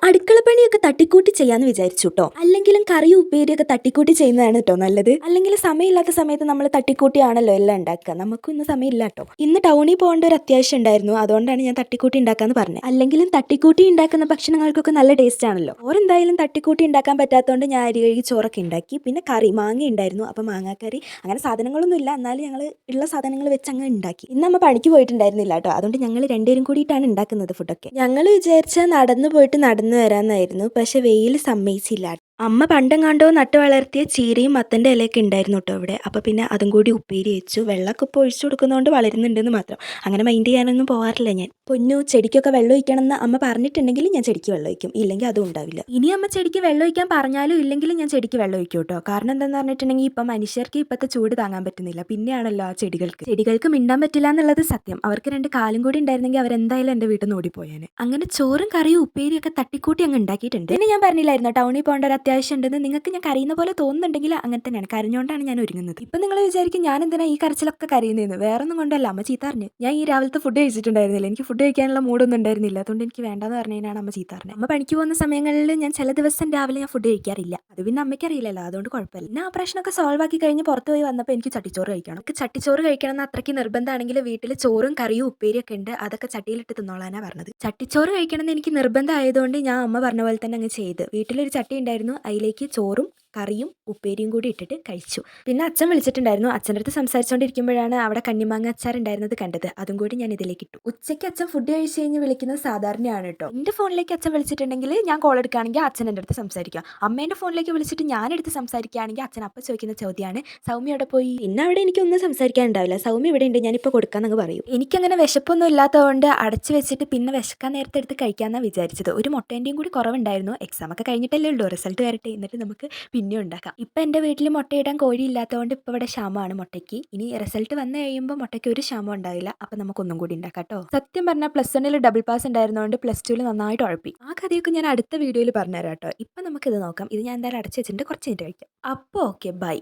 അടുക്കളപ്പണിയൊക്കെ തട്ടിക്കൂട്ടി ചെയ്യാന്ന് വിചാരിച്ചു കേട്ടോ. അല്ലെങ്കിലും കറിയും ഉപ്പേരിയൊക്കെ തട്ടിക്കൂട്ടി ചെയ്യുന്നതാണ് കേട്ടോ നല്ലത്. അല്ലെങ്കിൽ സമയമില്ലാത്ത സമയത്ത് നമ്മൾ തട്ടിക്കൂട്ടിയാണല്ലോ എല്ലാം ഉണ്ടാക്കുക. നമുക്കും ഇന്ന് സമയമില്ല കേട്ടോ. ഇന്ന് ടൗണിൽ പോകേണ്ട ഒരു അത്യാവശ്യം ഉണ്ടായിരുന്നു. അതുകൊണ്ടാണ് ഞാൻ തട്ടിക്കൂട്ടി ഉണ്ടാക്കാന്ന് പറഞ്ഞത്. അല്ലെങ്കിലും തട്ടിക്കൂട്ടി ഉണ്ടാക്കുന്ന ഭക്ഷണങ്ങൾക്കൊക്കെ നല്ല ടേസ്റ്റ് ആണല്ലോ. ഓരെന്തായാലും തട്ടിക്കൂട്ടി ഉണ്ടാക്കാൻ പറ്റാത്തതുകൊണ്ട് ഞാൻ അരി കഴുകി ചോറൊക്കെ ഉണ്ടാക്കി. പിന്നെ കറി മാങ്ങ ഉണ്ടായിരുന്നു. അപ്പം മാങ്ങാക്കറി അങ്ങനെ സാധനങ്ങളൊന്നും ഇല്ല. എന്നാലും ഞങ്ങൾ ഉള്ള സാധനങ്ങൾ വെച്ച് അങ്ങ് ഉണ്ടാക്കി. ഇന്ന് അമ്മ പണിക്ക് പോയിട്ടുണ്ടായിരുന്നില്ല കേട്ടോ. അതുകൊണ്ട് ഞങ്ങൾ രണ്ടുപേരും കൂടിയിട്ടാണ് ഉണ്ടാക്കുന്നത് ഫുഡൊക്കെ. ഞങ്ങൾ വിചാരിച്ച നടന്നു പോയിട്ട് നടന്നു വരാമെന്നായിരുന്നു. പക്ഷെ വെയിൽ സമ്മതിച്ചില്ല. അമ്മ പണ്ടെങ്ങാണ്ടോ നട്ട് വളർത്തിയ ചീരയും മത്തൻ്റെ ഇലയൊക്കെ ഉണ്ടായിരുന്നു കേട്ടോ ഇവിടെ. അപ്പോൾ പിന്നെ അതും കൂടി ഉപ്പേരി വെച്ചു. വെള്ളമൊക്കെ ഇപ്പോൾ ഒഴിച്ചു കൊടുക്കുന്നതുകൊണ്ട് വളരുന്നുണ്ടെന്ന് മാത്രം. അങ്ങനെ മൈൻഡ് ചെയ്യാനൊന്നും പോകാറില്ല ഞാൻ. പൊന്നു ചെടിക്കൊക്കെ വെള്ളം ഒഴിക്കണമെന്ന് അമ്മ പറഞ്ഞിട്ടുണ്ടെങ്കിൽ ഞാൻ ചെടിക്ക് വെള്ളം ഒഴിക്കും. ഇല്ലെങ്കിൽ അതും ഉണ്ടാവില്ല. ഇനി അമ്മ ചെടിക്ക് വെള്ളം ഒഴിക്കാൻ പറഞ്ഞാലും ഇല്ലെങ്കിലും ഞാൻ ചെടിക്ക് വെള്ളം ഒഴിക്കും കേട്ടോ. കാരണം എന്താണെന്ന് പറഞ്ഞിട്ടുണ്ടെങ്കിൽ ഇപ്പം മനുഷ്യർക്ക് ഇപ്പോഴത്തെ ചൂട് താങ്ങാൻ പറ്റുന്നില്ല. പിന്നെയാണല്ലോ ആ ചെടികൾക്ക് മിണ്ടാൻ പറ്റില്ല എന്നുള്ളത് സത്യം. അവർക്ക് രണ്ട് കാലും കൂടി ഉണ്ടായിരുന്നെങ്കിൽ അവരെന്തായാലും എൻ്റെ വീട്ടിൽ നിന്ന് ഓടിപ്പോയേനെ. അങ്ങനെ ചോറും കറിയും ഉപ്പേരിയൊക്കെ തട്ടിക്കൂട്ടി അങ്ങ് ഉണ്ടാക്കിയിട്ടുണ്ട്. പിന്നെ ഞാൻ പറഞ്ഞില്ലായിരുന്നു ടൗണിൽ പോകേണ്ട ഒരു അത്യാവശ്യം ഉണ്ടെന്ന്. നിങ്ങൾക്ക് ഞാൻ കരയുന്ന പോലെ തോന്നുന്നുണ്ടെങ്കിൽ അങ്ങനെ തന്നെയാണ്. കരഞ്ഞുകൊണ്ടാണ് ഞാൻ ഒരുങ്ങുന്നത്. ഇപ്പം നിങ്ങൾ വിചാരിക്കും ഞാൻ എന്തിനാ ഈ കരച്ചിലൊക്കെ കരയുന്നതെന്ന്. വേറൊന്നും കൊണ്ടല്ല, അമ്മ ചീത്ത പറഞ്ഞു. ഞാൻ ഈ രാവിലത്തെ ഫുഡ് കഴിച്ചിട്ടുണ്ടായിരുന്നില്ല. എനിക്ക് ഫുഡ് കഴിക്കാനുള്ള മൂഡൊന്നും ഉണ്ടായിരുന്നില്ല. അതുകൊണ്ട് എനിക്ക് വേണ്ടെന്ന് പറഞ്ഞതിനാണ് അമ്മ ചീത്ത പറഞ്ഞത്. അമ്മ പണിക്ക് പോകുന്ന സമയങ്ങളിൽ ഞാൻ ചില ദിവസം രാവിലെ ഞാൻ ഫുഡ് കഴിക്കാറില്ല. അത് പിന്നെ അമ്മയ്ക്ക് അറിയില്ലല്ലോ, അതുകൊണ്ട് കുഴപ്പമില്ല. പിന്നെ ആ പ്രശ്നമൊക്കെ സോൾവ് ആക്കി കഴിഞ്ഞ് പുറത്ത് പോയി വന്നപ്പോൾ എനിക്ക് ചട്ടിച്ചോറ് കഴിക്കണം. എനിക്ക് ചട്ടിച്ചോറ് കഴിക്കണം എന്ന് അത്രയ്ക്ക് നിർബന്ധമാണെങ്കിൽ വീട്ടിൽ ചോറും കറിയും ഉപ്പേരിയൊക്കെ ഉണ്ട്. അതൊക്കെ ചട്ടിയിലിട്ട് തിന്നോളാനാണ് പറഞ്ഞത്. ചട്ടിച്ചോറ് കഴിക്കണം എന്ന് എനിക്ക് നിർബന്ധമായതുകൊണ്ട് ഞാൻ അമ്മ പറഞ്ഞ പോലെ തന്നെ അങ്ങ് ചെയ്ത്. വീട്ടിലൊരു ചട്ടി ഉണ്ടായിരുന്നു. അതിലേക്ക് ചോറും കറിയും ഉപ്പേരിയും കൂടി ഇട്ടിട്ട് കഴിച്ചു. പിന്നെ അച്ഛൻ വിളിച്ചിട്ടുണ്ടായിരുന്നു. അച്ഛൻ്റെ അടുത്ത് സംസാരിച്ചുകൊണ്ടിരിക്കുമ്പോഴാണ് അവിടെ കണ്ണിമാങ്ങ അച്ചാർ ഉണ്ടായിരുന്നത് കണ്ടത്. അതും കൂടി ഞാൻ ഇതിലേക്ക് ഇട്ടു. ഉച്ചയ്ക്ക് അച്ഛൻ ഫുഡ് കഴിച്ച് കഴിഞ്ഞ് വിളിക്കുന്നത് സാധാരണയാണ് കേട്ടോ. എൻ്റെ ഫോണിലേക്ക് അച്ഛൻ വിളിച്ചിട്ടുണ്ടെങ്കിൽ ഞാൻ കോൾ എടുക്കുകയാണെങ്കിൽ അച്ഛൻ എൻ്റെ അടുത്ത് സംസാരിക്കുക. അമ്മേൻ്റെ ഫോണിലേക്ക് വിളിച്ചിട്ട് ഞാൻ എടുത്ത് സംസാരിക്കുകയാണെങ്കിൽ അച്ഛൻ അപ്പം ചോദിക്കുന്ന ചോദ്യമാണ് സൗമ്യ അവിടെ പോയി. പിന്നെ അവിടെ എനിക്കൊന്നും സംസാരിക്കാനുണ്ടാവില്ല. സൗമ്യ ഇവിടെ ഉണ്ട്, ഞാനിപ്പോൾ കൊടുക്കാന്നങ്ങ് പറയും. എനിക്കങ്ങനെ വിശപ്പൊന്നും ഇല്ലാത്തതുകൊണ്ട് അടച്ചു വെച്ചിട്ട് പിന്നെ വിശക്കാൻ നേരത്തെ എടുത്ത് കഴിക്കാമെന്നാണ് വിചാരിച്ചത്. ഒരു മുട്ടേൻ്റെയും കൂടി കുറവുണ്ടായിരുന്നു. എക്സാം ഒക്കെ കഴിഞ്ഞിട്ടല്ലേ ഉള്ളൂ, റിസൾട്ട് വരട്ടെ, എന്നിട്ട് നമുക്ക് പിന്നെ ഉണ്ടാക്കാം. ഇപ്പം എൻ്റെ വീട്ടിൽ മുട്ടയിടാൻ കോഴി ഇല്ലാത്തതുകൊണ്ട് ഇപ്പോൾ ഇവിടെ ക്ഷാമമാണ് മുട്ടയ്ക്ക്. ഇനി റിസൾട്ട് വന്നു കഴിയുമ്പോൾ മുട്ടയ്ക്ക് ഒരു ക്ഷാമം ഉണ്ടാവില്ല. അപ്പം നമുക്ക് ഒന്നും കൂടി ഉണ്ടാക്കാം കേട്ടോ. സത്യം പറഞ്ഞാൽ +1 ഡബിൾ പാസ് ഉണ്ടായിരുന്നതുകൊണ്ട് +2 നന്നായിട്ട് ഉഴപ്പി. ആ കഥയൊക്കെ ഞാൻ അടുത്ത വീഡിയോയിൽ പറഞ്ഞുതരാം കേട്ടോ. ഇപ്പം നമുക്കിത് നോക്കാം. ഇത് ഞാൻ എന്തായാലും അടച്ചു വെച്ചിട്ട് കുറച്ച് കഴിഞ്ഞിട്ട് കഴിക്കാം. അപ്പോൾ ഓക്കെ, ബൈ.